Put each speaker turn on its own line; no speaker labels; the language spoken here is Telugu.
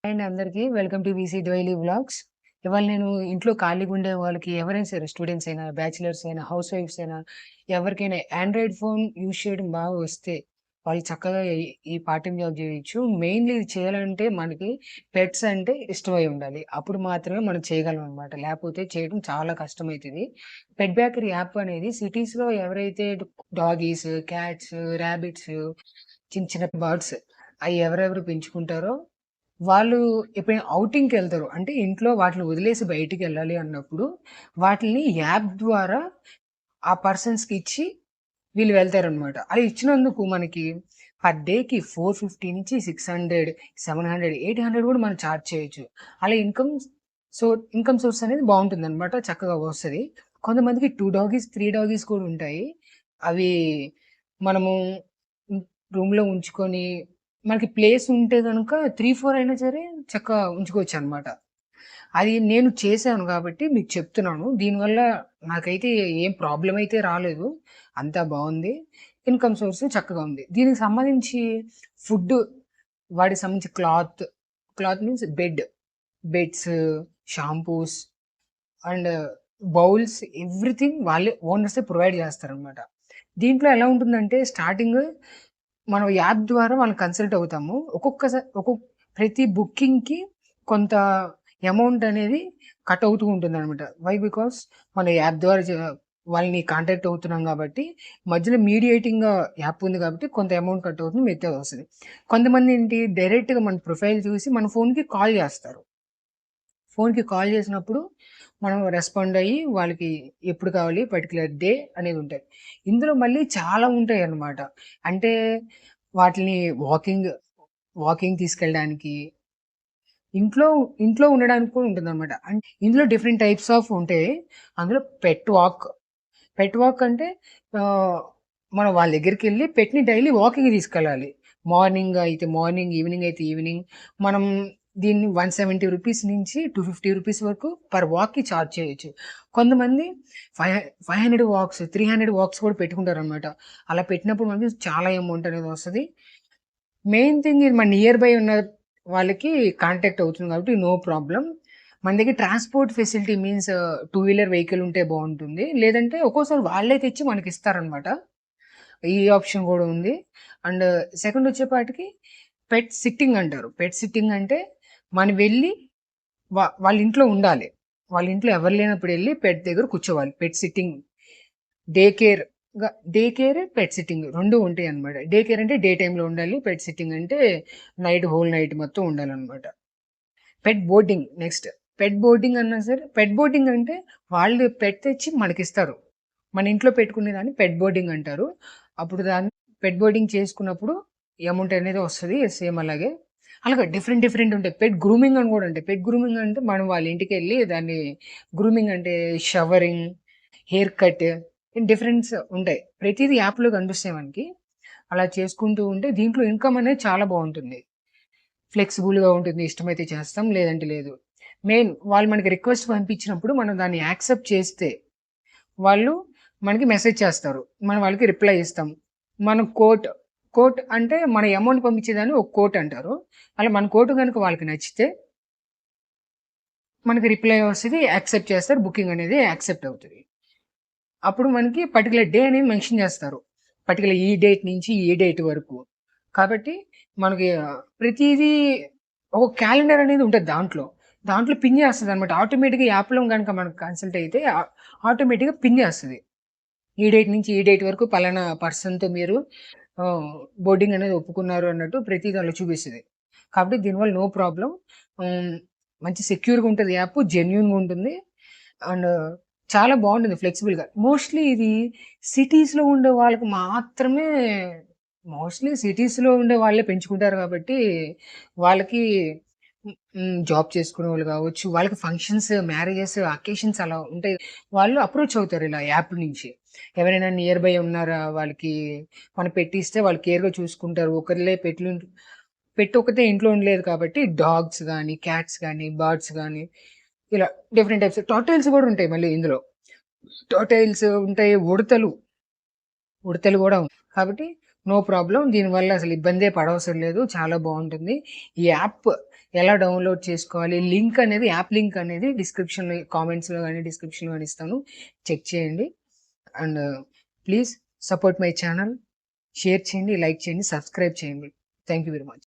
అండ్ అందరికీ welcome to VC daily vlogs. ఇవాళ నేను ఇంట్లో ఖాళీగా ఉండే వాళ్ళకి ఎవరైనా సరే స్టూడెంట్స్ అయినా, బ్యాచిలర్స్ అయినా, హౌస్ వైఫ్స్ అయినా ఎవరికైనా ఆండ్రాయిడ్ ఫోన్ యూజ్ చేయడం బాగా వస్తే వాళ్ళు చక్కగా ఈ పార్ట్ టైమ్ జాబ్ చేయొచ్చు. మెయిన్‌లీ ఇది చేయాలంటే మనకి పెట్స్ అంటే ఇష్టమై ఉండాలి. అప్పుడు మాత్రమే మనం చేయగలం అనమాట. లేకపోతే చేయడం చాలా కష్టమైతది. పెట్ బేకరీ యాప్ అనేది సిటీస్‌లో ఎవరైతే డాగీస్, క్యాట్స్, రాబిట్స్, చిన్న చిన్న బర్డ్స్ అయి ఎవరెవరు పెంచుకుంటారో వాళ్ళు ఎప్పుడైనా ఔటింగ్‌కెళ్తారు. అంటే ఇంట్లో వాటిని వదిలేసి బయటికెళ్ళాలి అన్నప్పుడు, వాటిల్ని యాప్ ద్వారా ఆ పర్సన్స్‌కి ఇచ్చి వీళ్ళు వెళ్తారనమాట. అలా ఇచ్చినందుకు మనకి పర్ డేకి 450-600, 700, 800 కూడా మనం చార్జ్ చేయొచ్చు. అలా ఇన్‌కమ్ సోర్స్ అనేది బావుంటుందనమాట. చక్కగా వస్తది. కొంతమందికి 2 డాగీస్, 3 డాగీస్ కూడా ఉంటాయి. అవి మనము హ్మ్, రూమ్‌లో ఉంచుకొని మనకి ప్లేస్ ఉంటే గనుక 3, 4 అయినా సరే చక్కగా ఉంచుకోవచ్చనమాట. అది నేను చేశాను గాబట్టి మీకు చెప్తున్నాను. దీనివల్ల నాకైతే ఏం ప్రాబ్లమ్ అయితే రాలేదు. అంతా బావుంది. ఇన్‌కమ్ సోర్స్ చక్కగా ఉంది. దీనికి సంబంధించి ఫుడ్డు వాటికి సంబంధించి cloth means beds, shampoos and bowls everything వాళ్ళే ఓనర్సే ప్రొవైడ్ చేస్తారనమాట. దీంట్లో ఎలా ఉంటుందంటే స్టార్టింగ్ మనం యాప్ ద్వారా మనం కన్సల్ట్ అవుతాము. ప్రతి బుకింగ్‌కి కొంత అమౌంట్ అనేది కట్ అవుతూ ఉంటుందనమాట. వై? బికాస్ మన యాప్ ద్వారా వాళ్ళని కాంటాక్ట్ అవుతున్నాం కాబట్టి, మధ్యలో మీడియేటింగ్‌గా యాప్ ఉంది కాబట్టి కొంత అమౌంట్ కట్ అవుతుంది. మిగతాది వస్తది. కొంతమంది ఏంటి డైరెక్ట్‌గా మన ప్రొఫైల్ చూసి మన ఫోన్‌కి కాల్ చేస్తారు. ఫోన్‌కి కాల్ చేసినప్పుడు మనం రెస్పాండ్ అయ్యి వాళ్ళకి ఎప్పుడు కావాలి పర్టిక్యులర్ డే అనేది ఉంటది. ఇందులో మళ్ళీ చాలా ఉంటాయన్నమాట. అంటే వాటిని వాకింగ్ తీసుకెళ్ళడానికి, ఇంట్లో ఇంట్లో ఉండడానికి కూడా ఉంటుందన్నమాట. ఇందులో డిఫరెంట్ టైప్స్ ఆఫ్ ఉంటాయి. అందులో పెట్ వాక్ అంటే ఆహ్, మనం వాళ్ళ దగ్గరికెళ్ళి పెట్‌ని డైలీ వాకింగ్‌కి తీసుకెళ్ళాలి. మార్నింగ్ అయితే మార్నింగ్, ఈవినింగ్ అయితే ఈవినింగ్. మనం దీన్ని రూ. 170 నుంచి రూ. 250 వరకు పర్ వాక్‌కి చార్జ్ చేయొచ్చు. కొంతమంది 500 వాక్స్, 300 వాక్స్ కూడా పెట్టుకుంటారనమాట. అలా పెట్టినప్పుడు మనకి చాలా అమౌంట్ అనేది వస్తది. మెయిన్ థింగ్ ఇది మన నియర్ బై ఉన్న వాళ్ళకి కాంటాక్ట్ అవుతుంది కాబట్టి నో ప్రాబ్లమ్. మన దగ్గర transport facility means 2 wheeler vehicle ఉంటే బావుంటుంది. లేదంటే ఒక్కోసారి వాళ్ళే తెచ్చి మనకిస్తారనమాట. ఈ ఆప్షన్ గూడా ఉంది. అండ్ సెకండ్ వచ్చేపాటికి పెట్ సిట్టింగ్ అంటారు. పెట్ సిట్టింగ్ అంటే మనం వెళ్లి వాళ్ళ ఇంట్లో ఉండాలి. వాళ్ళ ఇంట్లో ఎవరు లేనప్పుడు ఎళ్లి పెట్ దగ్గర కూర్చోవాలి. పెట్ సిట్టింగ్ డే కేర్, పెట్ సిట్టింగ్ 2 ఉంటాయన్నమాట. డే కేర్ అంటే డే టైమ్‌లో ఉండాలి. పెట్ సిట్టింగ్ అంటే హోల్ నైట్ మొత్తం ఉండాలన్నమాట. పెట్ బోర్డింగ్ నెక్స్ట్. పెట్ బోర్డింగ్ అన్నా సరే పెట్ బోర్డింగ్ అంటే వాళ్ళు పెట్ తెచ్చి మనకిస్తారు. మన ఇంట్లో పెట్టుకునేదాన్ని పెట్ బోర్డింగ్ అంటారు. అప్పుడు దాన్ని పెట్ బోర్డింగ్ చేసుకున్నప్పుడు అమౌంట్ అనేది వస్తది. సేమ్ అలాగే. అలాగే డిఫరెంట్ ఉంటాయి. పెట్ గ్రూమింగ్ అని గూడా ఉంటాయి. పెట్ గ్రూమింగ్ అంటే మనం వాళ్ళ ఇంటికెళ్ళి దాన్ని గ్రూమింగ్ అంటే షవరింగ్, హెయిర్ కట్ డిఫరెన్స్ ఉంటాయి. ప్రతీది యాప్‌లో కనిపిస్తాయి మనకి. అలా చేసుకుంటూ ఉంటే దీంట్లో ఇన్‌కమ్ అనేది చాలా బావుంటుంది. ఫ్లెక్సిబుల్‌గా ఉంటుంది. ఇష్టమైతే చేస్తాం. లేదంటే లేదు. మెయిన్ వాళ్ళు మనకి రిక్వెస్ట్ పంపించినప్పుడు మనం దాన్ని యాక్సెప్ట్ చేస్తే, వాళ్ళు మనకి మెసేజ్ చేస్తారు. మనం వాళ్ళకి రిప్లై ఇస్తాం. మనం కోట్ అంటే మన అమౌంట్ పంపించేదాన్ని ఒక కోట్ అంటారు. అలా మన కోట్ గనుక వాళ్ళకి నచ్చితే మనకి రిప్లై వస్తది. యాక్సెప్ట్ చేస్తారు. బుకింగ్ అనేది యాక్సెప్ట్ అవుతది. అప్పుడు మనకి పర్టిక్యులర్ డే అనేది మెన్షన్ చేస్తారు. పర్టిక్యులర్ ఈ డేట్ నుంచి ఈ డేట్ వరకు. కాబట్టి మనకి ప్రతీదీ ఒక క్యాలెండర్ అనేది ఉంటది దాంట్లో. దాంట్లో పిన్ చేస్తదనమాట. ఆటోమేటిక్‌గా యాప్‌లో గనుక మనం కన్సల్ట్ అయితే ఆటోమేటిక్‌గా పిన్ చేస్తది. ఈ డేట్ నుంచి ఈ డేట్ వరకు పలానా పర్సన్‌తో మీరు ఆహ్, బోర్డింగ్ అనేది ఒప్పుకున్నారు అన్నట్టు ప్రతీది అందులో చూపిస్తది. కాబట్టి దీనివల్ల నో ప్రాబ్లమ్. హ్మ్. మంచి సెక్యూర్‌గా ఉంటది యాప్. జెన్యూన్‌గా ఉంటుంది. అండ్ చాలా బావుంటుంది ఫ్లెక్సిబుల్‌గా. సిటీస్‌లో ఉండే వాళ్ళకి మాత్రమే సిటీస్‌లో ఉండే వాళ్ళే పెంచుకుంటారు కాబట్టి, వాళ్ళకి జాబ్ చేసుకునేవాళ్ళు గావచ్చు, వాళ్ళకి ఫంక్షన్స్, మ్యారేజెస్, అకేషన్స్ అలా ఉంటాయి. వాళ్ళు అప్రోచ్ అవుతారు ఇలా యాప్ నుంచి. ఎవరైనా నియర్ బై ఉన్నారా? వాళ్ళకి మనం పెట్టిస్తే వాళ్ళు కేర్‌గా చూసుకుంటారు. పెట్ ఒకటే ఇంట్లో ఉండలేదు కాబట్టి డాగ్స్ గానీ, క్యాట్స్ గానీ, బర్డ్స్ గానీ ఇలా డిఫరెంట్ టైప్స్ టర్టిల్స్ గూడా ఉంటాయి మళ్ళీ ఇందులో. టర్టిల్స్ ఉంటాయి. ఉడతలు గూడా ఉంటాయి. కాబట్టి నో ప్రాబ్లమ్. దీనివల్ల అసలు ఇబ్బందే పడవసరం లేదు. చాలా బావుంటుంది. ఈ యాప్ ఎలా డౌన్‌లోడ్ చేసుకోవాలి? యాప్ లింక్ అనేది డిస్క్రిప్షన్‌లో కామెంట్స్‌లో గాని, డిస్క్రిప్షన్‌లో గాని ఇస్తాను. చెక్ చేయండి. And please support my channel. Share చేయండి, లైక్ చేయండి, సబ్స్క్రైబ్ చేయండి. Thank you very much.